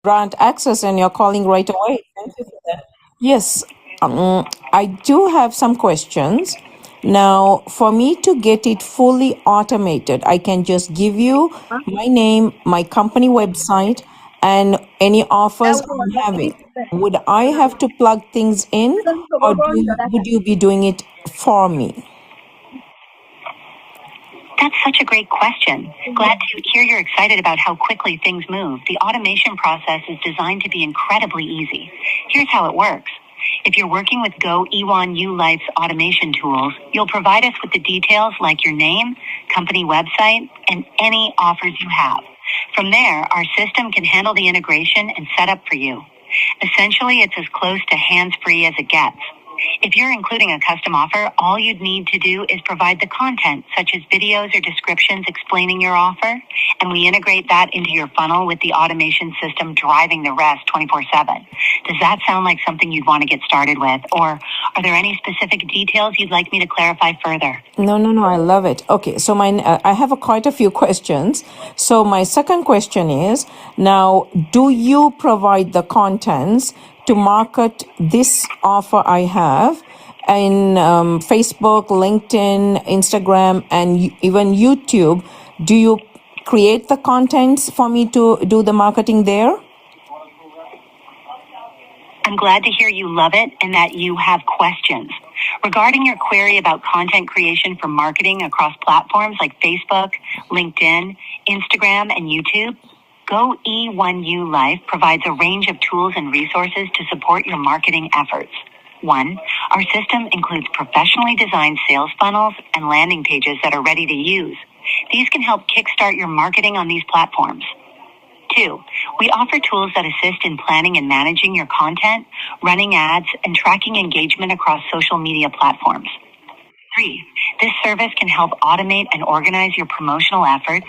grant access and you're calling right away. Thank you for that. Yes, I do have some questions. Now, for me to get it fully automated, I can just give you my name, my company website, and any offers I'm having. Would I have to plug things in, or would you be doing it for me? That's such a great question. Glad to hear you're excited about how quickly things move. The automation process is designed to be incredibly easy. Here's how it works. If you're working with Go.E1U Life's automation tools, you'll provide us with the details like your name, company website, and any offers you have. From there, our system can handle the integration and setup for you. Essentially, it's as close to hands-free as it gets. If you're including a custom offer, all you'd need to do is provide the content, such as videos or descriptions explaining your offer, and we integrate that into your funnel with the automation system driving the rest 24/7. Does that sound like something you'd want to get started with, or are there any specific details you'd like me to clarify further? No, I love it. Okay, so I have quite a few questions. So my second question is, now, do you provide the contents to market this offer I have in Facebook, LinkedIn, Instagram, and even YouTube? Do you create the contents for me to do the marketing there? I'm glad to hear you love it and that you have questions. Regarding your query about content creation for marketing across platforms like Facebook, LinkedIn, Instagram, and YouTube, Go.E1U Life provides a range of tools and resources to support your marketing efforts. 1. Our system includes professionally designed sales funnels and landing pages that are ready to use. These can help kickstart your marketing on these platforms. 2. We offer tools that assist in planning and managing your content, running ads, and tracking engagement across social media platforms. 3. This service can help automate and organize your promotional efforts,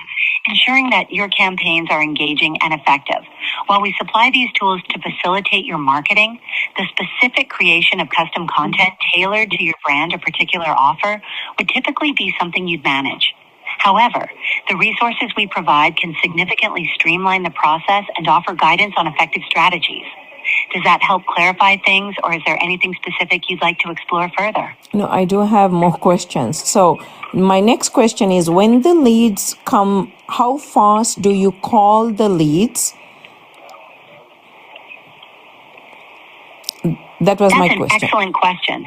ensuring that your campaigns are engaging and effective. While we supply these tools to facilitate your marketing, the specific creation of custom content tailored to your brand or particular offer would typically be something you'd manage. However, the resources we provide can significantly streamline the process and offer guidance on effective strategies. Does that help clarify things, or is there anything specific you'd like to explore further? No, I do have more questions. So my next question is, when the leads come, how fast do you call the leads? That was my question. That's an excellent question.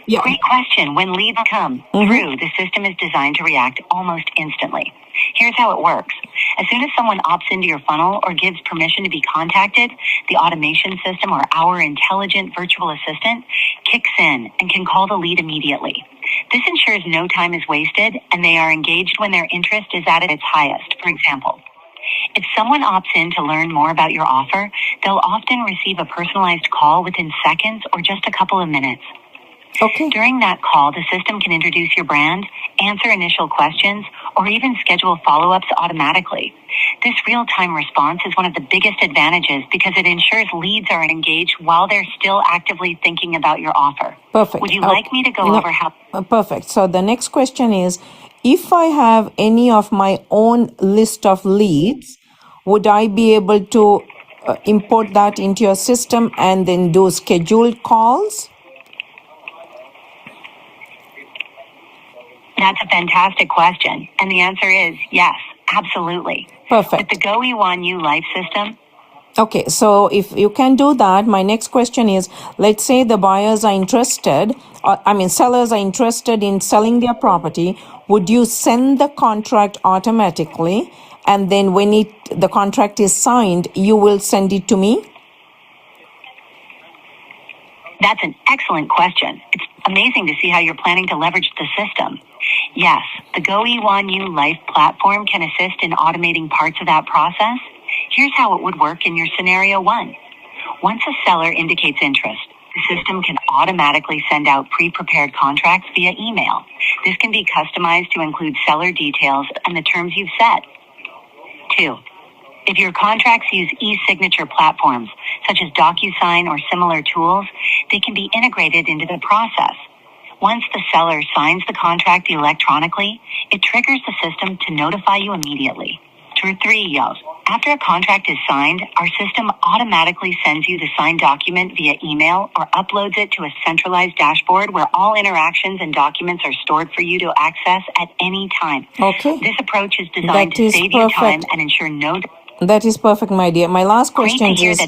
Great question. When leads come through, the system is designed to react almost instantly. Here's how it works. As soon as someone opts into your funnel or gives permission to be contacted, the automation system, or our intelligent virtual assistant, kicks in and can call the lead immediately. This ensures no time is wasted and they are engaged when their interest is at its highest. For example, if someone opts in to learn more about your offer, they'll often receive a personalized call within seconds or just a couple of minutes. Okay. During that call, the system can introduce your brand, answer initial questions, or even schedule follow-ups automatically. This real-time response is one of the biggest advantages because it ensures leads are engaged while they're still actively thinking about your offer. Perfect. Would you like me to go over how... Perfect. So the next question is, if I have any of my own list of leads, would I be able to import that into your system and then do scheduled calls? That's a fantastic question. And the answer is yes, absolutely. Perfect. With the Goe1U Life system. Okay, so if you can do that, my next question is, let's say the buyers are interested, sellers are interested in selling their property. Would you send the contract automatically? And then when the contract is signed, you will send it to me? That's an excellent question. It's amazing to see how you're planning to leverage the system. Yes, the Goe1U Life platform can assist in automating parts of that process. Here's how it would work in your scenario 1. Once a seller indicates interest, the system can automatically send out pre-prepared contracts via email. This can be customized to include seller details and the terms you've set. 2. If your contracts use e-signature platforms, such as DocuSign or similar tools, they can be integrated into the process. Once the seller signs the contract electronically, it triggers the system to notify you immediately. 3, After a contract is signed, our system automatically sends you the signed document via email or uploads it to a centralized dashboard where all interactions and documents are stored for you to access at any time. Okay. This approach is designed to save you time and ensure no... That is perfect, my dear. My last question is...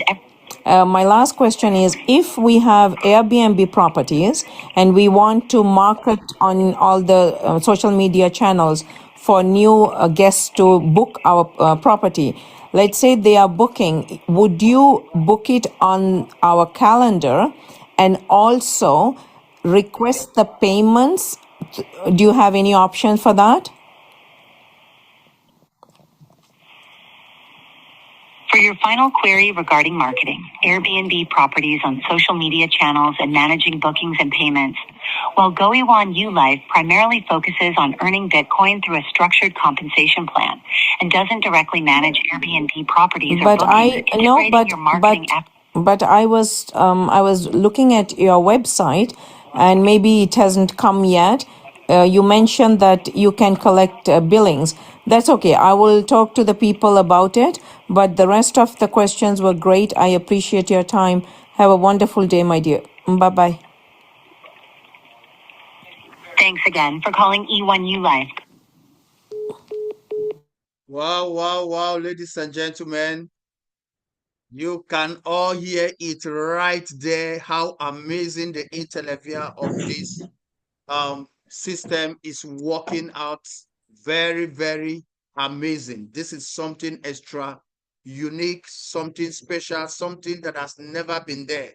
my last question is, if we have Airbnb properties and we want to market on all the social media channels for new guests to book our property, let's say they are booking, would you book it on our calendar and also request the payments? Do you have any option for that? For your final query regarding marketing, Airbnb properties on social media channels, and managing bookings and payments, while Goe1U Life primarily focuses on earning Bitcoin through a structured compensation plan and doesn't directly manage Airbnb properties or bookings, but I was looking at your website, and maybe it hasn't come yet. You mentioned that you can collect billings. That's okay. I will talk to the people about it. But the rest of the questions were great. I appreciate your time. Have a wonderful day, my dear. Bye bye. Thanks again for calling E1U Life. Wow, wow, wow, ladies and gentlemen. You can all hear it right there, how amazing the intellectual of this system is working out. Very, very amazing. This is something extra, unique, something special, something that has never been there.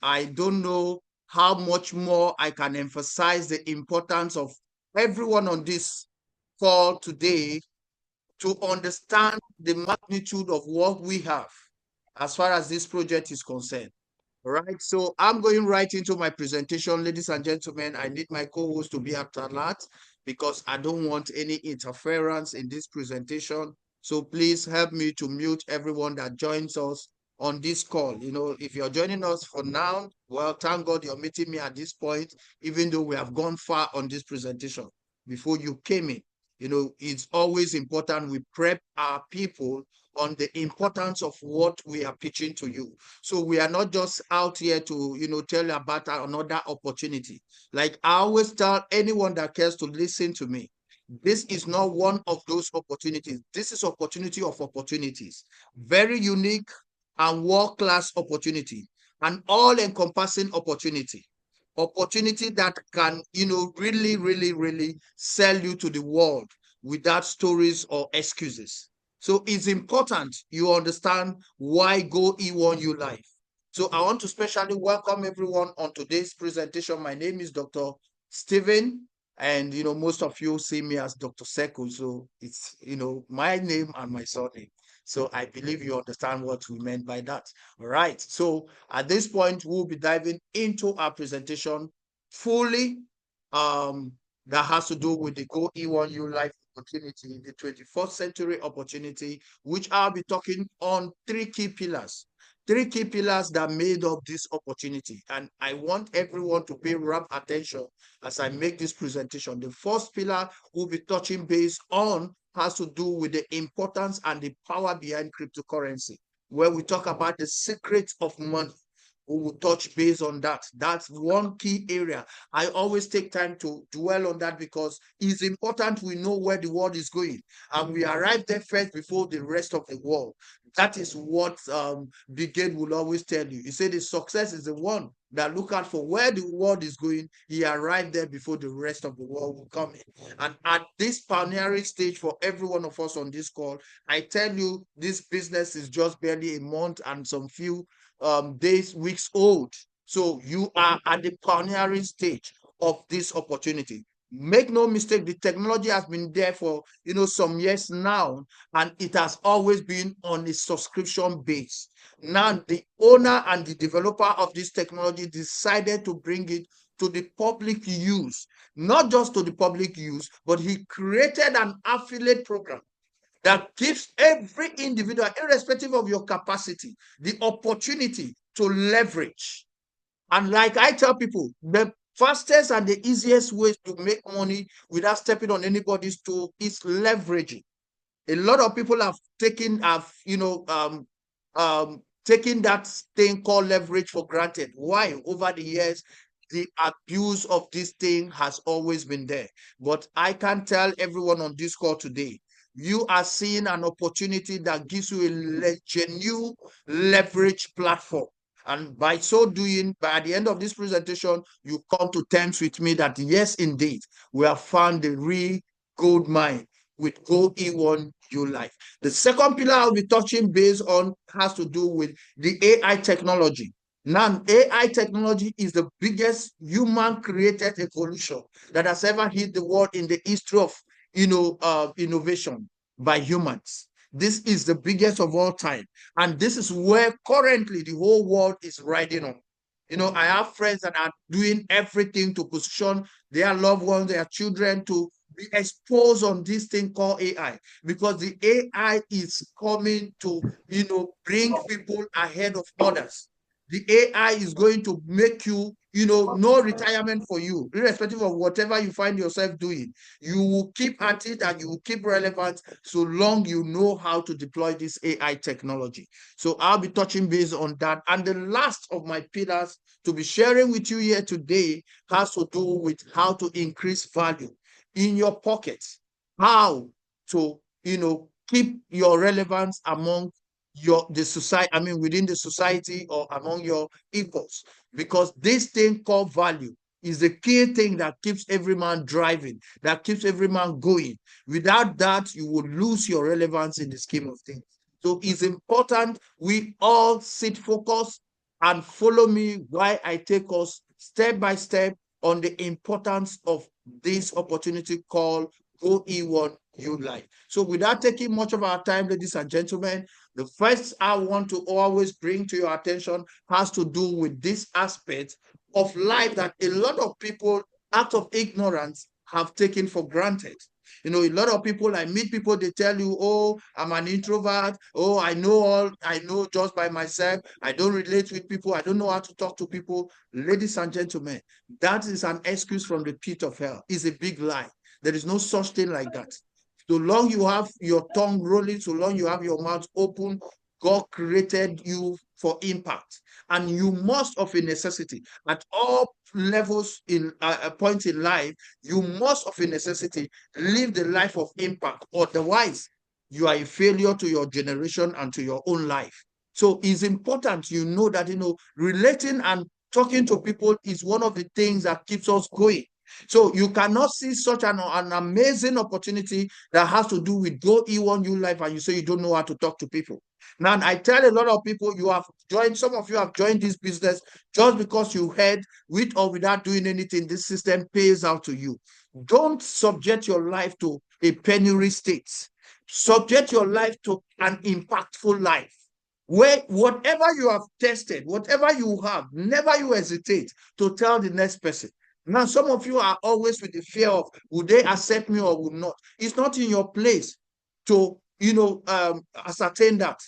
I don't know how much more I can emphasize the importance of everyone on this call today to understand the magnitude of what we have as far as this project is concerned. All right, so I'm going right into my presentation, ladies and gentlemen. I need my co-host to be at alert because I don't want any interference in this presentation. So please help me to mute everyone that joins us on this call. If you're joining us for now, well, thank God you're meeting me at this point, even though we have gone far on this presentation before you came in. It's always important we prep our people on the importance of what we are pitching to you. So we are not just out here to, tell you about another opportunity. Like I always tell anyone that cares to listen to me, this is not one of those opportunities. This is opportunity of opportunities. Very unique and world-class opportunity, an all-encompassing opportunity. Opportunity that can, really, really, really sell you to the world without stories or excuses. So it's important you understand why Go.E1U Life. So I want to specially welcome everyone on today's presentation. My name is Dr. Stephen, and most of you see me as Dr. Seku. So it's my name and my surname. So I believe you understand what we meant by that. All right. So at this point, we'll be diving into our presentation fully. That has to do with the Go.E1U Life opportunity, the 21st century opportunity, which I'll be talking on three key pillars. Three key pillars that made up this opportunity. And I want everyone to pay rapt attention as I make this presentation. The first pillar we'll be touching base on has to do with the importance and the power behind cryptocurrency, where we talk about the secrets of money. We will touch base on that. That's one key area. I always take time to dwell on that because it's important we know where the world is going. And we arrive there first before the rest of the world. That is what Brigade will always tell you. He said the success is the one that look out for where the world is going. He arrived there before the rest of the world will come in. And at this pioneering stage for every one of us on this call, I tell you, this business is just barely a month and some few days, weeks old. So you are at the pioneering stage of this opportunity. Make no mistake, the technology has been there for some years now, and it has always been on a subscription base. Now, the owner and the developer of this technology decided to bring it to the public use. Not just to the public use, but he created an affiliate program that gives every individual, irrespective of your capacity, the opportunity to leverage. And like I tell people, the fastest and the easiest way to make money without stepping on anybody's toe is leveraging. A lot of people taken that thing called leverage for granted. Why? Over the years, the abuse of this thing has always been there. But I can tell everyone on this call today, you are seeing an opportunity that gives you a genuine leverage platform. And by so doing, by the end of this presentation, you come to terms with me that yes, indeed, we have found the real gold mine with Go.E1U Life. The second pillar I'll be touching base on has to do with the AI technology. Now, AI technology is the biggest human-created evolution that has ever hit the world in the history of innovation by humans. This is the biggest of all time, and this is where currently the whole world is riding on. I have friends that are doing everything to position their loved ones, their children, to be exposed on this thing called AI, because the AI is coming to, bring people ahead of others. The AI is going to make you, no retirement for you, irrespective of whatever you find yourself doing. You will keep at it and you will keep relevant so long you know how to deploy this AI technology. So I'll be touching base on that. And the last of my pillars to be sharing with you here today has to do with how to increase value in your pockets, how to, keep your relevance among the society, within the society or among your equals. Because this thing called value is the key thing that keeps every man driving, that keeps every man going. Without that, you will lose your relevance in the scheme of things. So it's important we all sit focused and follow me while I take us step by step on the importance of this opportunity called Go.E1U Life. So without taking much of our time, ladies and gentlemen, the first I want to always bring to your attention has to do with this aspect of life that a lot of people, out of ignorance, have taken for granted. A lot of people, I meet people, they tell you, oh, I'm an introvert. Oh, I know just by myself. I don't relate with people. I don't know how to talk to people. Ladies and gentlemen, that is an excuse from the pit of hell. It's a big lie. There is no such thing like that. So long you have your tongue rolling, so long you have your mouth open, God created you for impact. And you must, of a necessity, at all levels in points in life, you must, of a necessity, live the life of impact. Otherwise, you are a failure to your generation and to your own life. So it's important you know that, relating and talking to people is one of the things that keeps us going. So you cannot see such an amazing opportunity that has to do with Go.E1U Life and you say you don't know how to talk to people. Now, I tell a lot of people some of you have joined this business just because you heard, with or without doing anything, this system pays out to you. Don't subject your life to a penury state. Subject your life to an impactful life. Where whatever you have tested, whatever you have, never you hesitate to tell the next person. Now, some of you are always with the fear of, will they accept me or will not? It's not in your place to, ascertain that.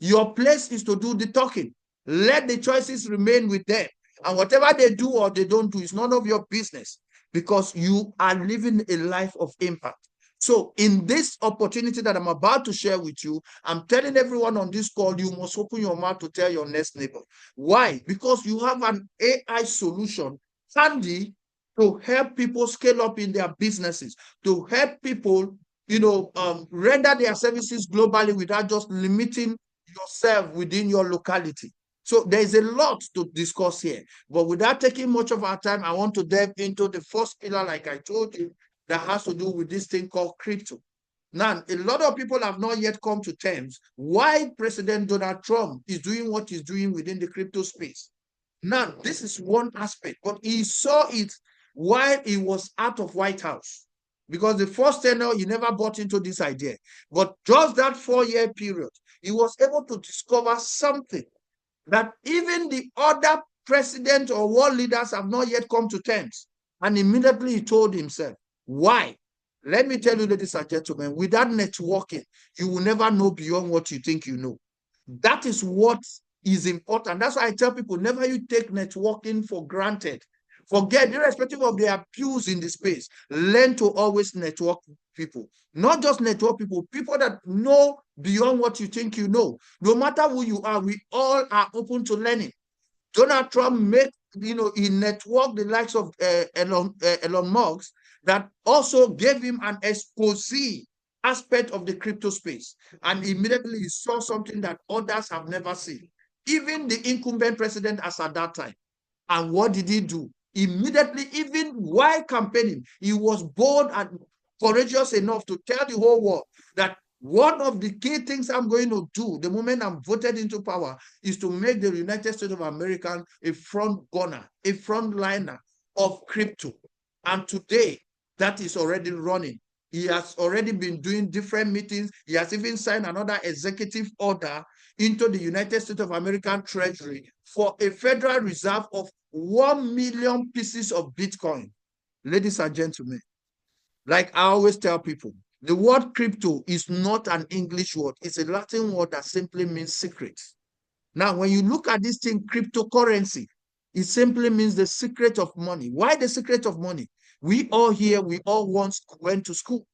Your place is to do the talking. Let the choices remain with them. And whatever they do or they don't do is none of your business, because you are living a life of impact. So in this opportunity that I'm about to share with you, I'm telling everyone on this call, you must open your mouth to tell your next neighbor. Why? Because you have an AI solution handy to help people scale up in their businesses, to help people, render their services globally without just limiting yourself within your locality. So there's a lot to discuss here, but without taking much of our time, I want to delve into the first pillar, like I told you, that has to do with this thing called crypto. Now, a lot of people have not yet come to terms why President Donald Trump is doing what he's doing within the crypto space. Now, this is one aspect, but he saw it while he was out of White House, because the first tenure, he never bought into this idea. But just that 4-year period, he was able to discover something that even the other president or world leaders have not yet come to terms. And immediately he told himself, why? Let me tell you, ladies and gentlemen, without networking, you will never know beyond what you think you know. That is what is important. That's why I tell people, never you take networking for granted. Forget, irrespective of the abuse in the space, learn to always network people. Not just network people, people that know beyond what you think you know. No matter who you are, we all are open to learning. Donald Trump made, he networked the likes of Elon Musk that also gave him an expose aspect of the crypto space. And immediately he saw something that others have never seen. Even the incumbent president as at that time. And what did he do? Immediately, even while campaigning, he was bold and courageous enough to tell the whole world that one of the key things I'm going to do the moment I'm voted into power is to make the United States of America a front gunner, a front liner of crypto. And today, that is already running. He has already been doing different meetings. He has even signed another executive order into the United States of American Treasury for a Federal Reserve of 1 million pieces of Bitcoin. Ladies and gentlemen, like I always tell people, the word crypto is not an English word. It's a Latin word that simply means secret. Now, when you look at this thing, cryptocurrency, it simply means the secret of money. Why the secret of money? We all here, we all once went to school.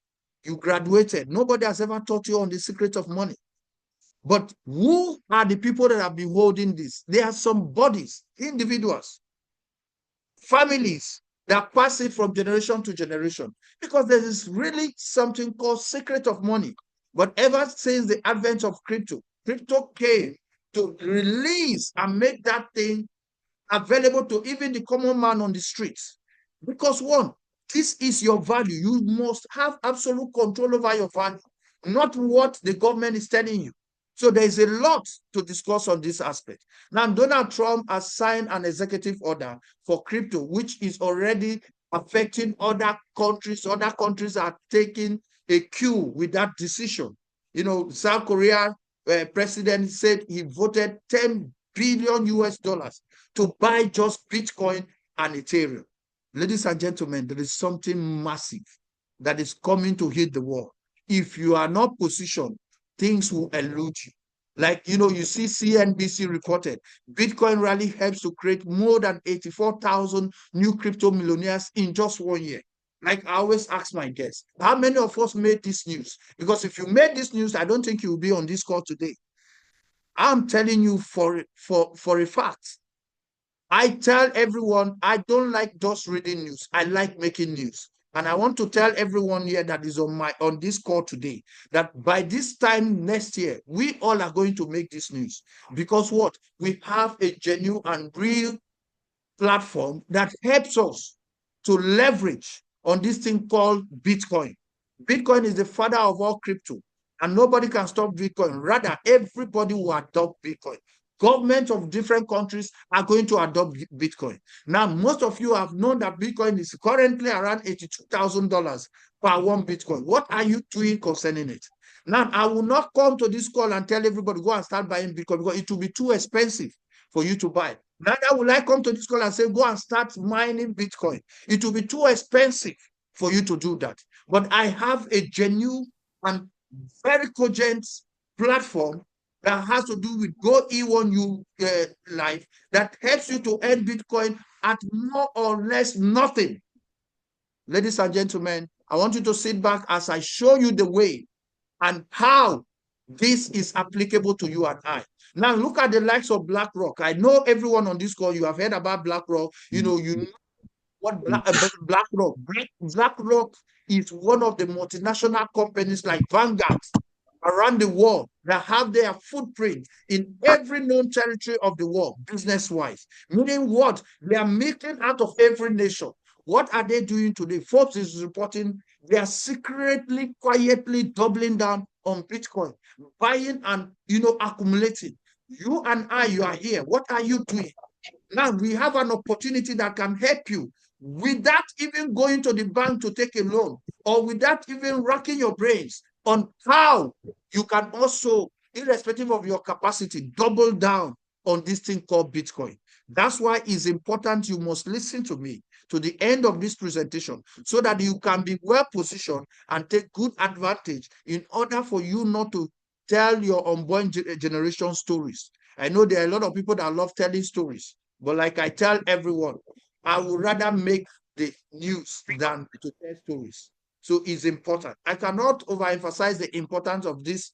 You graduated. Nobody has ever taught you on the secret of money. But who are the people that have been holding this? There are some bodies, individuals, families that pass it from generation to generation because there is really something called secret of money. But ever since the advent of crypto came to release and make that thing available to even the common man on the streets. Because one, this is your value. You must have absolute control over your value, not what the government is telling you. So there is a lot to discuss on this aspect. Now, Donald Trump has signed an executive order for crypto, which is already affecting other countries. Other countries are taking a cue with that decision. South Korea president said he voted 10 billion US dollars to buy just Bitcoin and Ethereum. Ladies and gentlemen, there is something massive that is coming to hit the world. If you are not positioned, things will elude you. Like, you see CNBC reported, Bitcoin rally helps to create more than 84,000 new crypto millionaires in just 1 year. Like I always ask my guests, how many of us made this news? Because if you made this news, I don't think you will be on this call today. I'm telling you for a fact. I tell everyone I don't like just reading news. I like making news. And I want to tell everyone here that is on this call today that by this time next year, we all are going to make this news. Because what? We have a genuine and real platform that helps us to leverage on this thing called Bitcoin. Bitcoin is the father of all crypto, and nobody can stop Bitcoin. Rather, everybody will adopt Bitcoin. Governments of different countries are going to adopt Bitcoin. Now, most of you have known that Bitcoin is currently around $82,000 per one Bitcoin. What are you doing concerning it? Now, I will not come to this call and tell everybody go and start buying Bitcoin because it will be too expensive for you to buy. Neither will I come to this call and say, go and start mining Bitcoin. It will be too expensive for you to do that. But I have a genuine and very cogent platform that has to do with Go.E1U Life that helps you to earn Bitcoin at more or less nothing. Ladies and gentlemen, I want you to sit back as I show you the way and how this is applicable to you and I. Now, look at the likes of BlackRock. I know everyone on this call, you have heard about BlackRock. You know what BlackRock is one of the multinational companies like Vanguard around the world that have their footprint in every known territory of the world, business-wise. Meaning what? They are making out of every nation. What are they doing today? Forbes is reporting they are secretly, quietly doubling down on Bitcoin, buying and accumulating. You and I, you are here. What are you doing? Now we have an opportunity that can help you without even going to the bank to take a loan or without even racking your brains on how you can also, irrespective of your capacity, double down on this thing called Bitcoin. That's why it's important you must listen to me to the end of this presentation so that you can be well positioned and take good advantage in order for you not to tell your unborn generation stories. I know there are a lot of people that love telling stories, but like I tell everyone, I would rather make the news than to tell stories. So it's important. I cannot overemphasize the importance of this,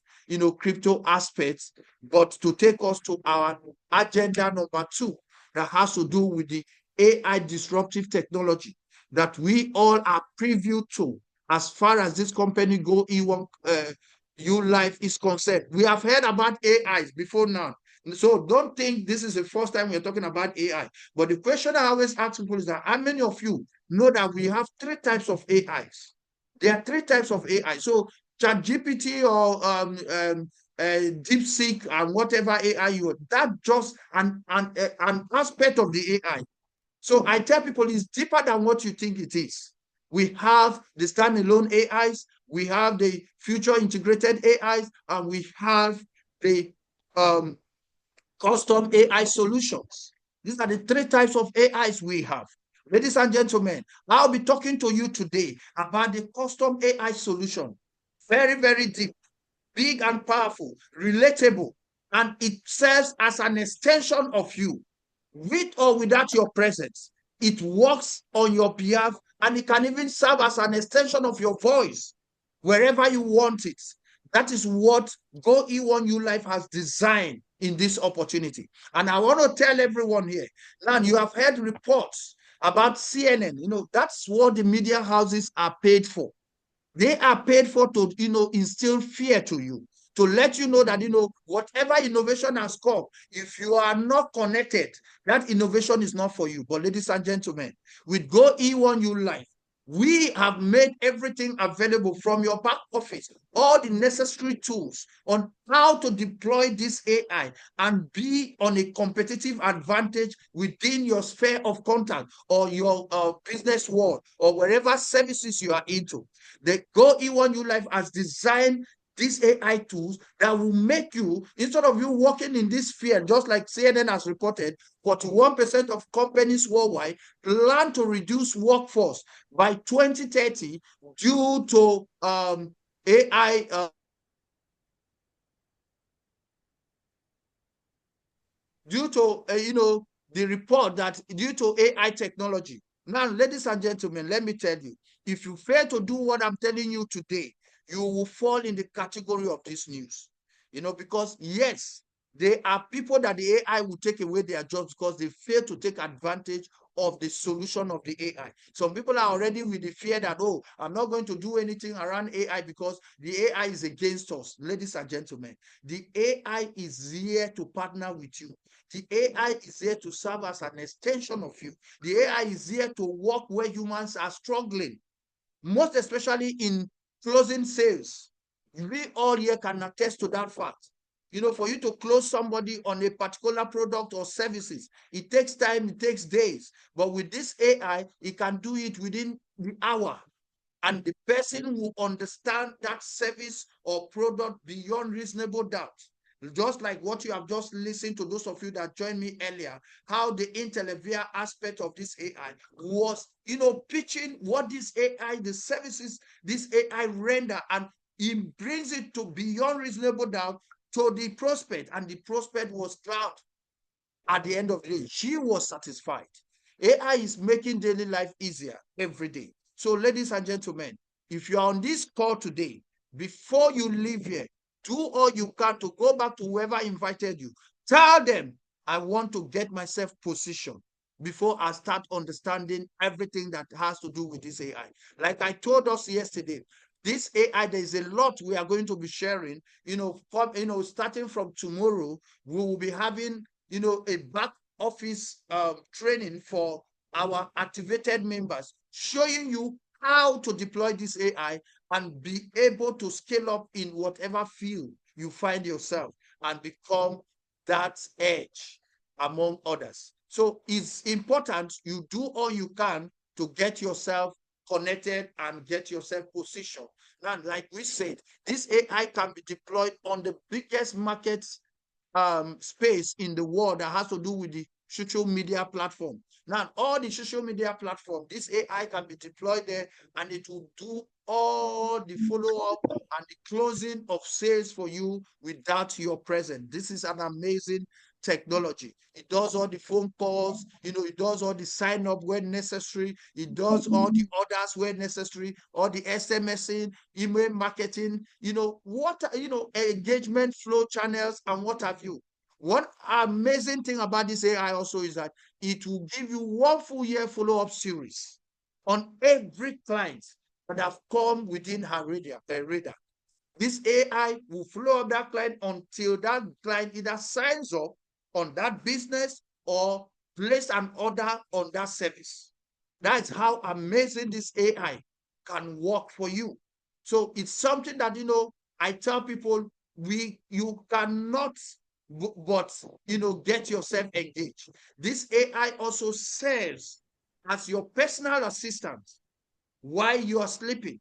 crypto aspects, but to take us to our agenda number 2, that has to do with the AI disruptive technology that we all are privy to as far as this company Go.E1U Life is concerned. We have heard about AIs before now. So don't think this is the first time we're talking about AI. But the question I always ask people is that how many of you know that we have 3 types of AIs? There are 3 types of AI. So ChatGPT or DeepSeek and whatever AI that's just an aspect of the AI. So I tell people it's deeper than what you think it is. We have the standalone AIs, we have the future integrated AIs, and we have the um, custom AI solutions. These are the 3 types of AIs we have. Ladies and gentlemen, I'll be talking to you today about the custom AI solution. Very, very deep, big and powerful, relatable, and it serves as an extension of you. With or without your presence, it works on your behalf, and it can even serve as an extension of your voice wherever you want it. That is what Go.E1U Life has designed in this opportunity. And I want to tell everyone here, now you have heard reports about CNN. That's what the media houses are paid for. They are paid for to, instill fear to you, to let you know that, whatever innovation has come, if you are not connected, that innovation is not for you. But ladies and gentlemen, with Go.E1U Life, we have made everything available from your back office, all the necessary tools on how to deploy this AI and be on a competitive advantage within your sphere of contact or your business world or wherever services you are into. The Go.E1U Life has designed these AI tools that will make you, instead of you working in this field, just like CNN has reported, 41% of companies worldwide plan to reduce workforce by 2030 due to AI. Due to the report that due to AI technology. Now, ladies and gentlemen, let me tell you, if you fail to do what I'm telling you today, you will fall in the category of this news. Because yes, there are people that the AI will take away their jobs because they fail to take advantage of the solution of the AI. Some people are already with the fear that, oh, I'm not going to do anything around AI because the AI is against us. Ladies and gentlemen, the AI is here to partner with you. The AI is here to serve as an extension of you. The AI is here to work where humans are struggling, most especially in closing sales. We all here can attest to that fact. For you to close somebody on a particular product or services, it takes time, it takes days. But with this AI, it can do it within the hour. And the person will understand that service or product beyond reasonable doubt. Just like what you have just listened to, those of you that joined me earlier, how the intellectual aspect of this AI was, pitching what this AI, the services this AI render, and it brings it to beyond reasonable doubt to the prospect, and the prospect was glad. At the end of the day, she was satisfied. AI is making daily life easier every day. So, ladies and gentlemen, if you are on this call today, before you leave here, do all you can to go back to whoever invited you. Tell them, I want to get myself positioned before I start understanding everything that has to do with this AI. Like I told us yesterday, this AI, there's a lot we are going to be sharing. Starting from tomorrow, we will be having a back office training for our activated members, showing you how to deploy this AI and be able to scale up in whatever field you find yourself and become that edge among others. So it's important you do all you can to get yourself connected and get yourself positioned. Now, like we said, this AI can be deployed on the biggest markets space in the world that has to do with the social media platform. Now, all the social media platform, this AI can be deployed there, and it will do all the follow-up and the closing of sales for you without your presence. This is an amazing technology. It does all the phone calls, it does all the sign up when necessary, it does all the orders when necessary, all the SMSing, email marketing, engagement flow channels and what have you. One amazing thing about this AI also is that it will give you 1 full year follow-up series on every client that have come within her radar. This AI will follow up that client until that client either signs up on that business or place an order on that service. That's how amazing this AI can work for you. So it's something that, I tell people, you cannot but, get yourself engaged. This AI also serves as your personal assistant while you are sleeping,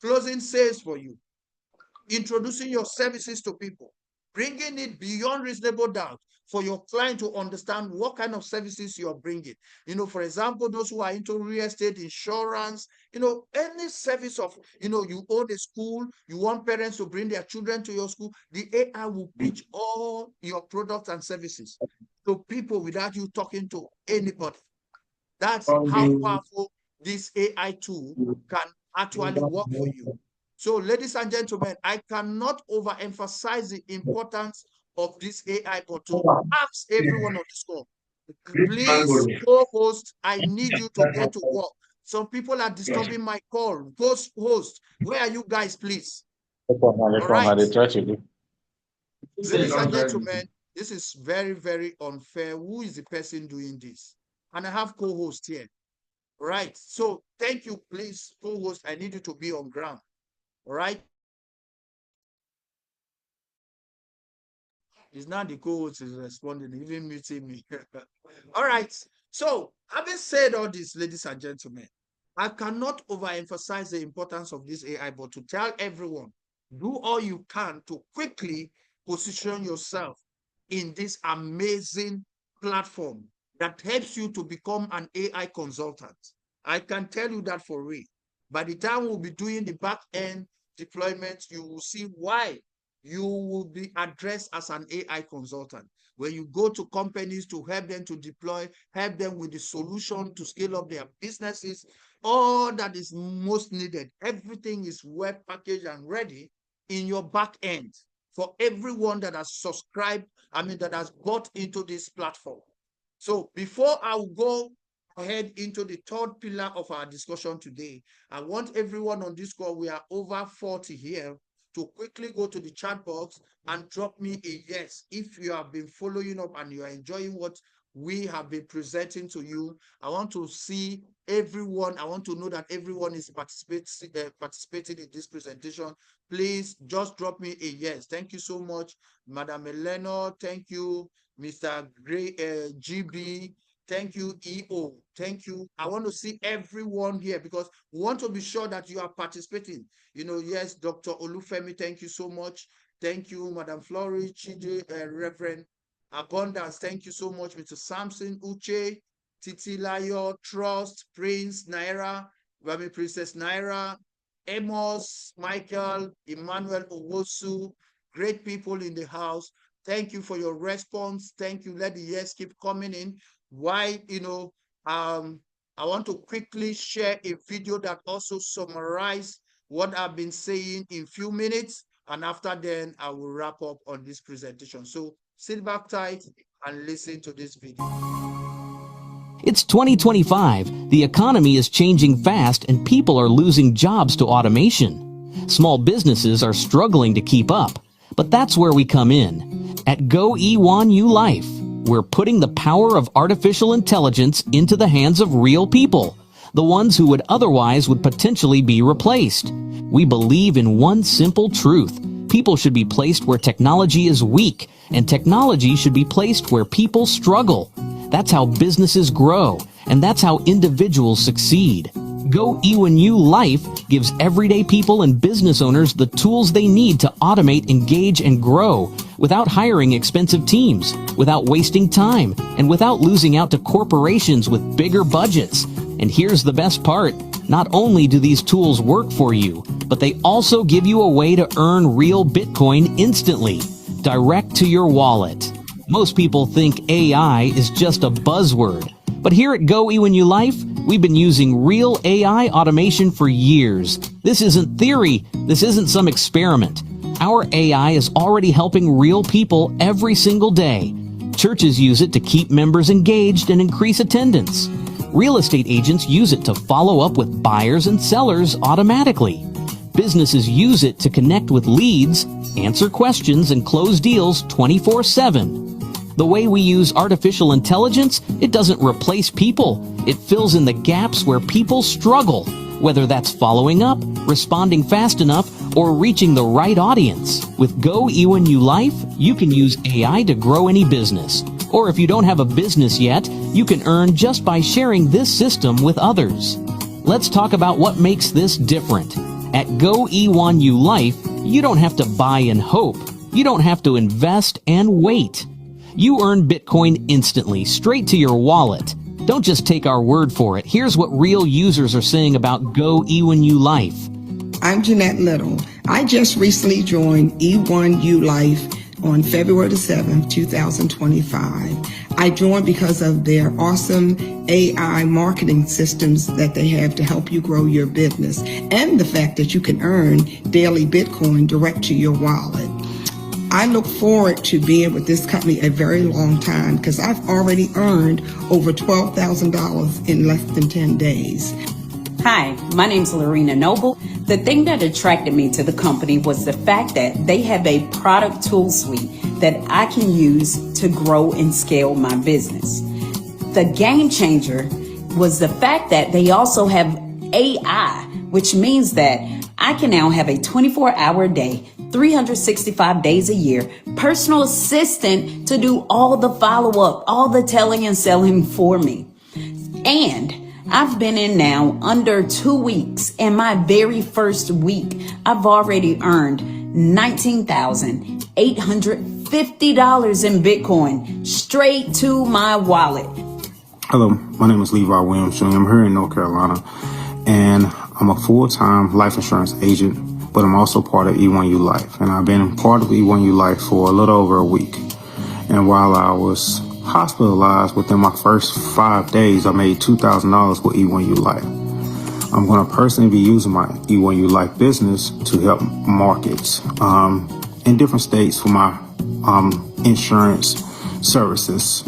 closing sales for you, introducing your services to people, bringing it beyond reasonable doubt for your client to understand what kind of services you're bringing. For example, those who are into real estate, insurance, any service of, you own a school, you want parents to bring their children to your school, the AI will pitch all your products and services to people without you talking to anybody. That's how powerful this AI tool can actually work for you. So, ladies and gentlemen, I cannot overemphasize the importance of this AI, but to ask everyone on this call, please, co-host, I need you to get to work. Some people are disturbing my call. Host, where are you guys, please? All right. Ladies and gentlemen, this is very, very unfair. Who is the person doing this? And I have co-host here. Right. So thank you, please, co-host. I need you to be on ground. All right. It's not the co-host is responding, even muting me. All right. So having said all this, ladies and gentlemen, I cannot overemphasize the importance of this AI, but to tell everyone, do all you can to quickly position yourself in this amazing platform that helps you to become an AI consultant. I can tell you that for real. By the time we'll be doing the back-end deployment, you will see why you will be addressed as an AI consultant. When you go to companies to help them to deploy, help them with the solution to scale up their businesses, all that is most needed, everything is well packaged and ready in your back end for everyone that has subscribed, that has bought into this platform. So before I will go ahead into the third pillar of our discussion today, I want everyone on this call, we are over 40 here, to quickly go to the chat box and drop me a yes if you have been following up and you are enjoying what we have been presenting to you. I want to see everyone. I want to know that everyone is participating in this presentation. Please just drop me a yes. Thank you so much, Madam Elena. Thank you, Mr. GB. Thank you, EO. Thank you. I want to see everyone here because we want to be sure that you are participating. Yes, Dr. Olufemi, thank you so much. Thank you, Madam Flory, Chide, Reverend Abundance. Thank you so much, Mr. Samson, Uche, Titilayo, Trust, Prince, Naira, Princess Naira, Amos, Michael, Emmanuel Owosu, great people in the house. Thank you for your response. Thank you. Let the yes keep coming in. Why, I want to quickly share a video that also summarizes what I've been saying in a few minutes. And after then, I will wrap up on this presentation. So sit back tight and listen to this video. It's 2025. The economy is changing fast and people are losing jobs to automation. Small businesses are struggling to keep up. But that's where we come in. At Go.E1U Life, we're putting the power of artificial intelligence into the hands of real people, the ones who would otherwise potentially be replaced. We believe in one simple truth. People should be placed where technology is weak, and technology should be placed where people struggle. That's how businesses grow, and that's how individuals succeed. Go.E1U Life gives everyday people and business owners the tools they need to automate, engage, and grow without hiring expensive teams, without wasting time, and without losing out to corporations with bigger budgets. And here's the best part. Not only do these tools work for you, but they also give you a way to earn real Bitcoin instantly, direct to your wallet. Most people think AI is just a buzzword. But here at Go.E1U Life, we've been using real AI automation for years. This isn't theory. This isn't some experiment. Our AI is already helping real people every single day. Churches use it to keep members engaged and increase attendance. Real estate agents use it to follow up with buyers and sellers automatically. Businesses use it to connect with leads, answer questions, and close deals 24/7. The way we use artificial intelligence, it doesn't replace people. It fills in the gaps where people struggle, whether that's following up, responding fast enough, or reaching the right audience. With Go.E1U Life, you can use AI to grow any business. Or if you don't have a business yet, you can earn just by sharing this system with others. Let's talk about what makes this different. At Go.E1U Life, you don't have to buy and hope. You don't have to invest and wait. You earn Bitcoin instantly, straight to your wallet. Don't just take our word for it. Here's what real users are saying about Go.E1U Life. I'm Jeanette Little. I just recently joined E1U Life on February the 7th, 2025. I joined because of their awesome AI marketing systems that they have to help you grow your business, and the fact that you can earn daily Bitcoin direct to your wallet. I look forward to being with this company a very long time because I've already earned over $12,000 in less than 10 days. Hi, my name's Lorena Noble. The thing that attracted me to the company was the fact that they have a product tool suite that I can use to grow and scale my business. The game changer was the fact that they also have AI, which means that I can now have a 24-hour day, 365 days a year, personal assistant to do all the follow-up, all the telling and selling for me. And I've been in now under 2 weeks, and my very first week, I've already earned $19,850 in Bitcoin straight to my wallet. Hello, my name is Levi Williams Jr. I'm here in North Carolina, and I'm a full-time life insurance agent, but I'm also part of E1U Life. And I've been part of E1U Life for a little over a week. And while I was hospitalized within my first 5 days, I made $2,000 with E1U Life. I'm going to personally be using my E1U Life business to help markets in different states for my insurance services.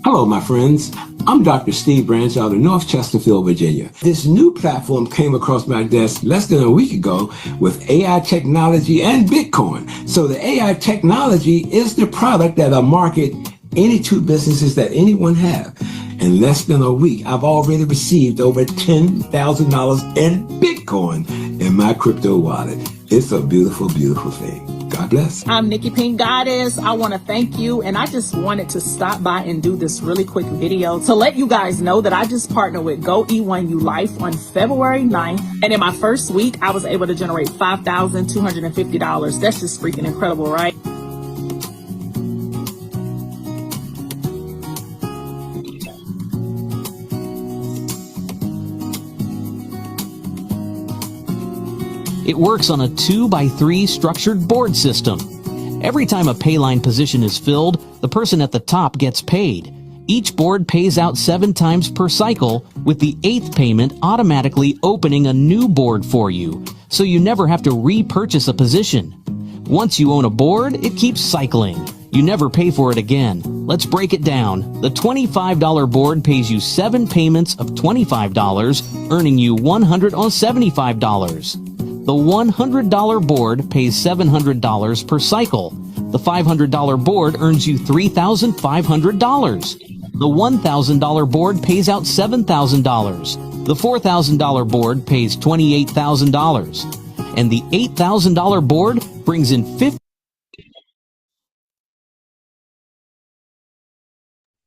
Hello, my friends. I'm Dr. Steve Branch out of North Chesterfield, Virginia. This new platform came across my desk less than a week ago with AI technology and Bitcoin. So the AI technology is the product that'll market any two businesses that anyone have. In less than a week, I've already received over $10,000 in Bitcoin in my crypto wallet. It's a beautiful, beautiful thing. God bless. I'm Nikki Pink Goddess. I want to thank you, and I just wanted to stop by and do this really quick video to let you guys know that I just partnered with Go.E1U Life on February 9th, and in my first week, I was able to generate $5,250. That's just freaking incredible, right? It works on a 2x3 structured board system. Every time a payline position is filled, the person at the top gets paid. Each board pays out 7 times per cycle, with the 8th payment automatically opening a new board for you, so you never have to repurchase a position. Once you own a board, it keeps cycling. You never pay for it again. Let's break it down. The $25 board pays you 7 payments of $25, earning you $175. The $100 board pays $700 per cycle. The $500 board earns you $3,500. The $1,000 board pays out $7,000. The $4,000 board pays $28,000. And the $8,000 board brings in $50,000.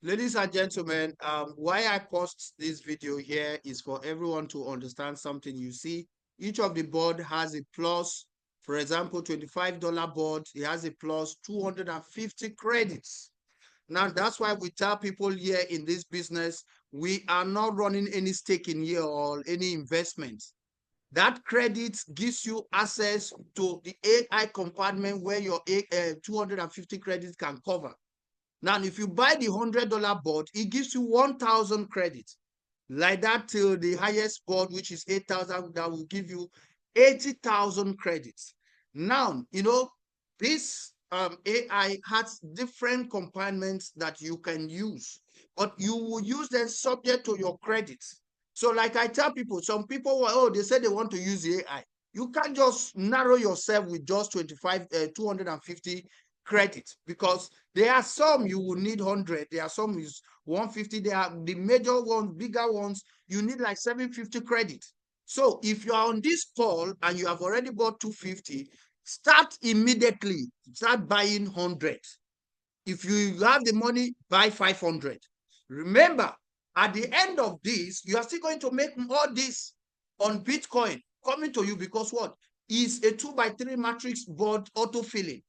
Ladies and gentlemen, why I post this video here is for everyone to understand something. You see, each of the board has a plus. For example, $25 board, it has a plus 250 credits. Now, that's why we tell people here in this business, we are not running any stake in here or any investment. That credit gives you access to the AI compartment where your 250 credits can cover. Now, if you buy the $100 board, it gives you 1,000 credits. Like that till the highest board, which is 8,000, that will give you 80,000 credits. Now, this AI has different components that you can use, but you will use them subject to your credits. So like I tell people, some people, they say they want to use the AI. You can't just narrow yourself with just 250 credits, because there are some you will need 100, there are some is 150, there are the major ones, bigger ones, you need like 750 credits. So if you are on this call and you have already bought 250, start immediately, start buying 100. If you have the money, buy 500. Remember, at the end of this, you are still going to make all this on Bitcoin coming to you, because what is a 2x3 matrix board auto-filling.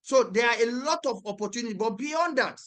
So there are a lot of opportunity, but beyond that,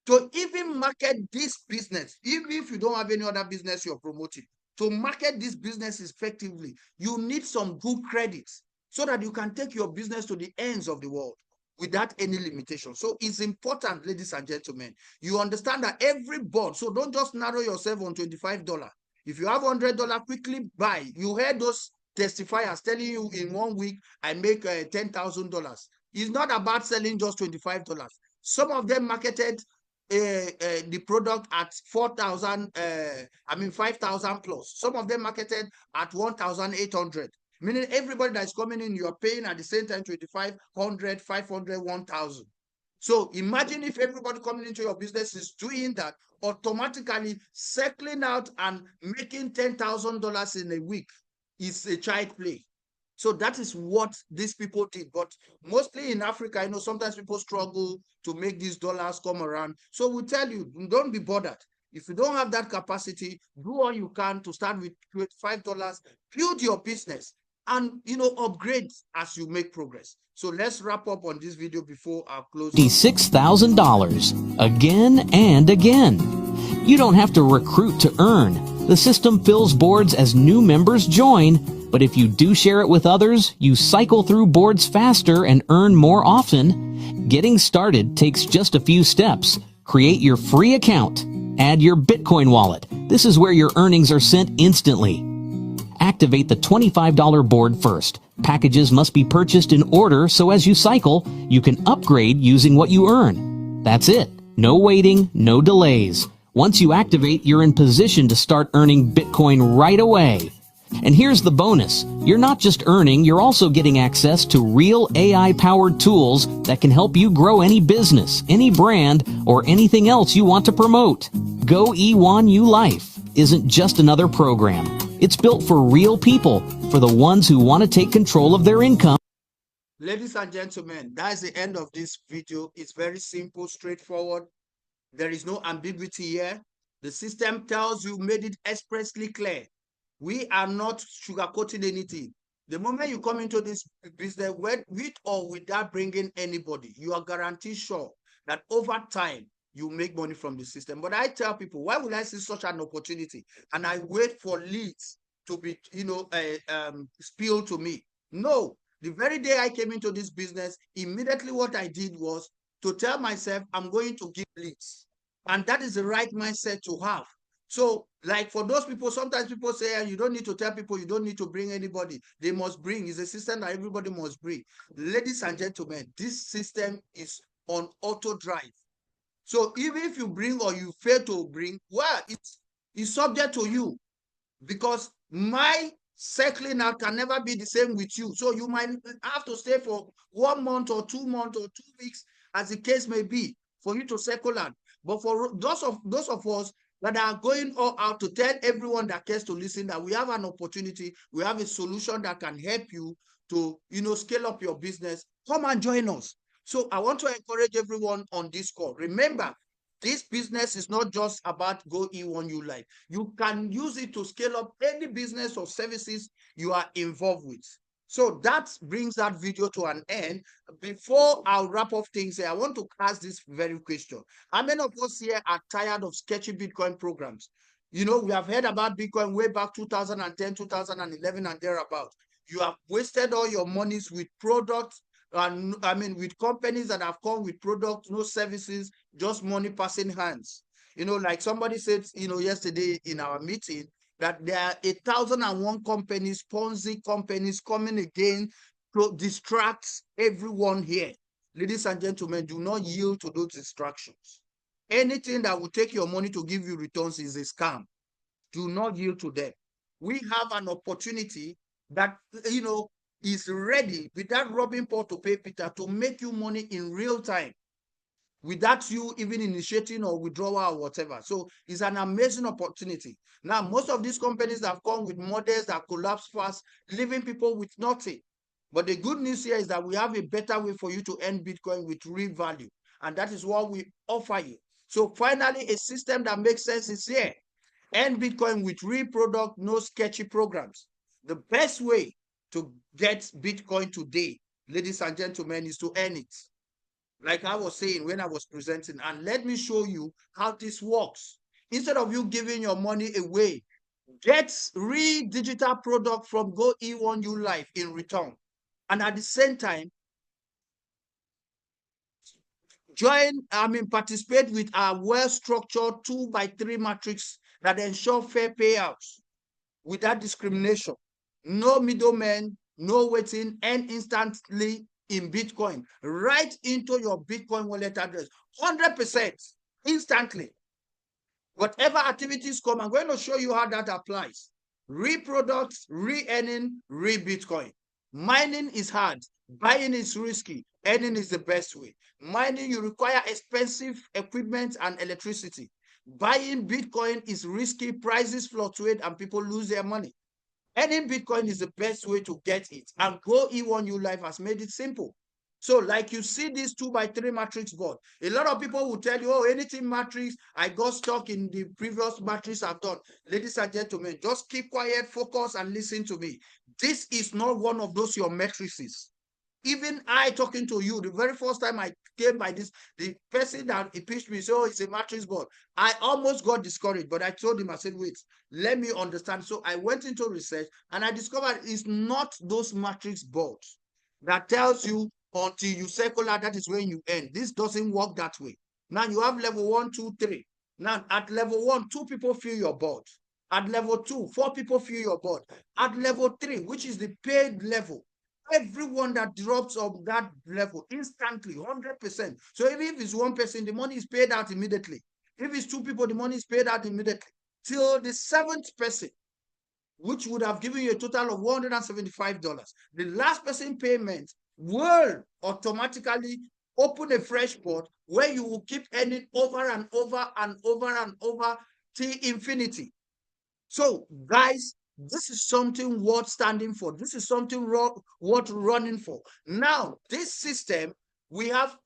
to even market this business, even if you don't have any other business you're promoting, to market this business effectively, you need some good credits so that you can take your business to the ends of the world without any limitation. So it's important, ladies and gentlemen, you understand that every board, so don't just narrow yourself on $25. If you have $100, quickly buy. You heard those testifiers telling you in 1 week, I make $10,000. It's not about selling just $25. Some of them marketed the product at 4,000, 5,000 plus. Some of them marketed at 1,800. Meaning everybody that is coming in, you are paying at the same time 2,500, 500, 1,000. So imagine if everybody coming into your business is doing that, automatically circling out and making $10,000 in a week is a child play. So that is what these people did. But mostly in Africa, sometimes people struggle to make these dollars come around. So we tell you, don't be bothered. If you don't have that capacity, do all you can to start with $5, build your business, and upgrade as you make progress. So let's wrap up on this video before our closing. $6,000 again and again. You don't have to recruit to earn. The system fills boards as new members join, but if you do share it with others, you cycle through boards faster and earn more often. Getting started takes just a few steps. Create your free account. Add your Bitcoin wallet. This is where your earnings are sent instantly. Activate the $25 board first. Packages must be purchased in order, so as you cycle, you can upgrade using what you earn. That's it. No waiting, no delays. Once you activate, you're in position to start earning Bitcoin right away. And here's the bonus. You're not just earning, you're also getting access to real AI-powered tools that can help you grow any business, any brand, or anything else you want to promote. Go.E1U Life isn't just another program. It's built for real people, for the ones who want to take control of their income. Ladies and gentlemen, that's the end of this video. It's very simple, straightforward. There is no ambiguity here. The system tells you, made it expressly clear. We are not sugarcoating anything. The moment you come into this business, with or without bringing anybody, you are guaranteed sure that over time, you make money from the system. But I tell people, why would I see such an opportunity and I wait for leads to be, spilled to me? No. The very day I came into this business, immediately what I did was to tell myself, I'm going to give leads. And that is the right mindset to have. So, like for those people, sometimes people say, you don't need to tell people, you don't need to bring anybody. They must bring. It's a system that everybody must bring. Ladies and gentlemen, this system is on auto drive. So even if you bring or you fail to bring, well, it's subject to you, because my circling out can never be the same with you. So you might have to stay for 1 month or 2 months or 2 weeks, as the case may be, for you to circle out. But for those of us that are going all out to tell everyone that cares to listen that we have an opportunity, we have a solution that can help you to, scale up your business, come and join us. So I want to encourage everyone on this call. Remember, this business is not just about Go.E1U Life. You can use it to scale up any business or services you are involved with. So that brings that video to an end. Before I'll wrap up things here, I want to ask this very question. How many of us here are tired of sketchy Bitcoin programs? We have heard about Bitcoin way back 2010, 2011, and thereabout. You have wasted all your monies with products and I mean, with companies that have come with products, no services, just money passing hands. Like somebody said, yesterday in our meeting, that there are 1,001 companies, Ponzi companies coming again to distract everyone here. Ladies and gentlemen, do not yield to those distractions. Anything that will take your money to give you returns is a scam. Do not yield to them. We have an opportunity that, is ready with that Robin Paul to pay Peter to make you money in real time without you even initiating or withdrawal or whatever. So it's an amazing opportunity. Now, most of these companies have come with models that collapse fast, leaving people with nothing. But the good news here is that we have a better way for you to earn Bitcoin with real value. And that is what we offer you. So finally, a system that makes sense is here. Earn Bitcoin with real product, no sketchy programs. The best way to get Bitcoin today, ladies and gentlemen, is to earn it. Like I was saying when I was presenting, and let me show you how this works. Instead of you giving your money away, get real digital product from Go.E1U Life in return. And at the same time, participate with our well-structured 2x3 matrix that ensure fair payouts without discrimination. No middlemen, no waiting, and instantly in Bitcoin, right into your Bitcoin wallet address. 100% instantly. Whatever activities come, I'm going to show you how that applies. Re-products, re-earning, re-Bitcoin. Mining is hard. Buying is risky. Earning is the best way. Mining, you require expensive equipment and electricity. Buying Bitcoin is risky. Prices fluctuate and people lose their money. Earning Bitcoin is the best way to get it. And Go.E1U Life has made it simple. So like you see this 2x3 matrix board, a lot of people will tell you, oh, anything matrix, I got stuck in the previous matrix I've done. Ladies and gentlemen, just keep quiet, focus, and listen to me. This is not one of those your matrices. Even I talking to you, the very first time I came by this, the person that he pitched me, so it's a matrix board. I almost got discouraged, but I told him, I said, wait, let me understand. So I went into research and I discovered it's not those matrix boards that tells you until you circular, that is when you end. This doesn't work that way. Now you have level 1, 2, 3. Now at level 1, 2 people fill your board. At level 2, 4 people fill your board. At level 3, which is the paid level, everyone that drops on that level instantly, 100%. So even if it's one person, the money is paid out immediately. If it's 2 people, the money is paid out immediately. Till the 7th person, which would have given you a total of $175. The last person payment will automatically open a fresh pot where you will keep earning over and over and over and over till infinity. So, guys, this is something worth standing for. This is something worth running for. Now, this system, we have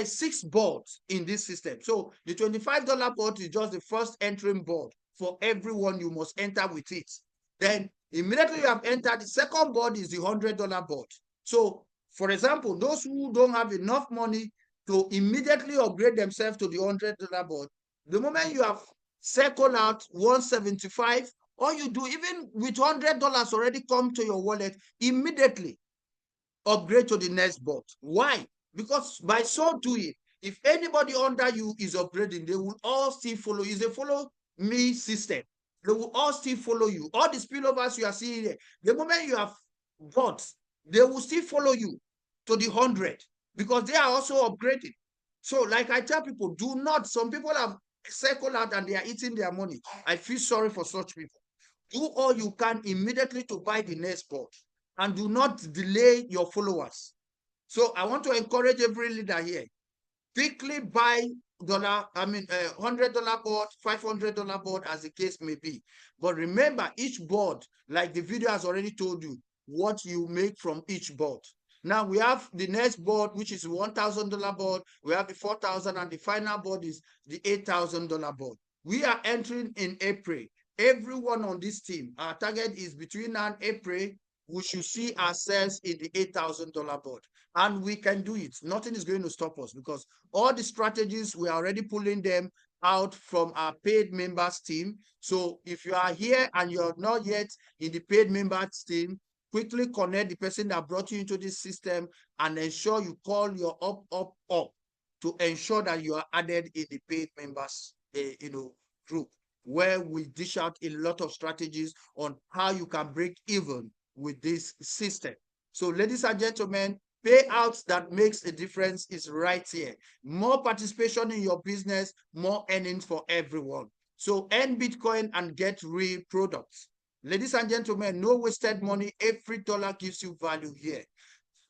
6 boards in this system. So, the $25 board is just the first entering board for everyone. You must enter with it. Then, immediately you have entered, the second board is the $100 board. So, for example, those who don't have enough money to immediately upgrade themselves to the $100 board, the moment you have circle out 175, all you do, even with $100 already come to your wallet, immediately upgrade to the next board. Why? Because by so doing, if anybody under you is upgrading, they will all still follow. It's a follow me system. They will all still follow you. All the spillovers you are seeing here, the moment you have bought, they will still follow you to the 100 because they are also upgrading. So, like I tell people, do not, some people have circled out and they are eating their money. I feel sorry for such people. Do all you can immediately to buy the next board and do not delay your followers. So I want to encourage every leader here, quickly buy $100 board, $500 board, as the case may be. But remember, each board, like the video has already told you, what you make from each board. Now we have the next board, which is $1,000 board. We have the 4,000, and the final board is the $8,000 board. We are entering in April. Everyone on this team, our target is between now and April, we should see ourselves in the $8,000 board. And we can do it. Nothing is going to stop us because all the strategies, we are already pulling them out from our paid members team. So if you are here and you're not yet in the paid members team, quickly connect the person that brought you into this system and ensure you call your up to ensure that you are added in the paid members group, where we dish out a lot of strategies on how you can break even with this system. So ladies and gentlemen, payouts that makes a difference is right here. More participation in your business, more earnings for everyone. So earn Bitcoin and get real products. Ladies and gentlemen, no wasted money. Every dollar gives you value here.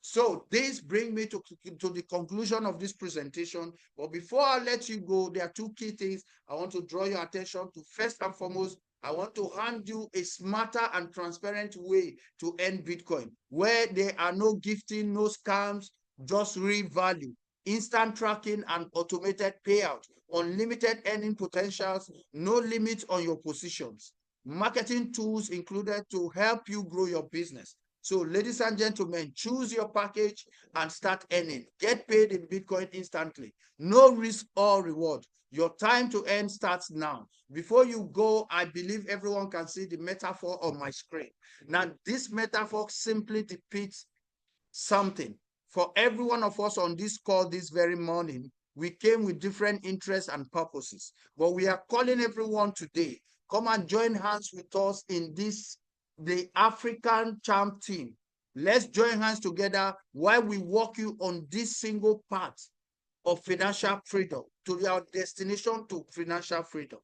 So this brings me to the conclusion of this presentation. But before I let you go, there are two key things I want to draw your attention to. First and foremost, I want to hand you a smarter and transparent way to earn Bitcoin, where there are no gifting, no scams, just real value, instant tracking and automated payout, unlimited earning potentials, no limit on your positions, marketing tools included to help you grow your business. So ladies and gentlemen, choose your package and start earning. Get paid in Bitcoin instantly. No risk or reward. Your time to earn starts now. Before you go, I believe everyone can see the metaphor on my screen. Now, this metaphor simply depicts something. For every one of us on this call this very morning, we came with different interests and purposes. But we are calling everyone today, come and join hands with us in this, the African Champ team. Let's join hands together while we walk you on this single path of financial freedom to your destination to financial freedom.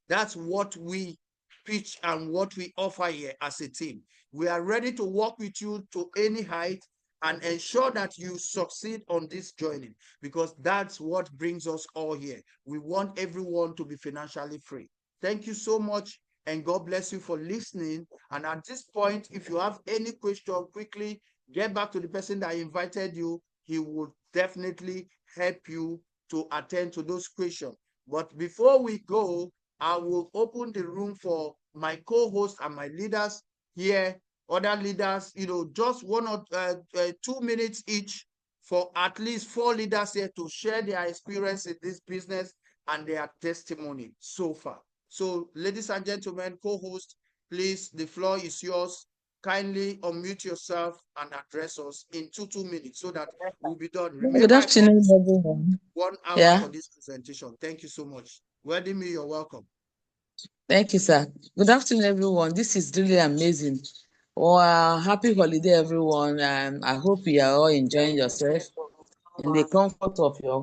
That's what we pitch and what we offer here as a team. We are ready to walk with you to any height and ensure that you succeed on this journey, because that's what brings us all here. We want everyone to be financially free. Thank you so much, and God bless you for listening. And at this point, if you have any question, quickly get back to the person that invited you. He will definitely help you to attend to those questions. But before we go, I will open the room for my co-hosts and my leaders here, other leaders, just 1 or 2 minutes each for at least 4 leaders here to share their experience in this business and their testimony so far. So, ladies and gentlemen, co-host, please, the floor is yours. Kindly unmute yourself and address us in 2 minutes so that we'll be done. Remember, good afternoon, everyone. 1 hour Yeah. for this presentation. Thank you so much. Wedding you're welcome. Thank you, sir. Good afternoon, everyone. This is really amazing. Well, happy holiday, everyone. I hope you are all enjoying yourself in the comfort of your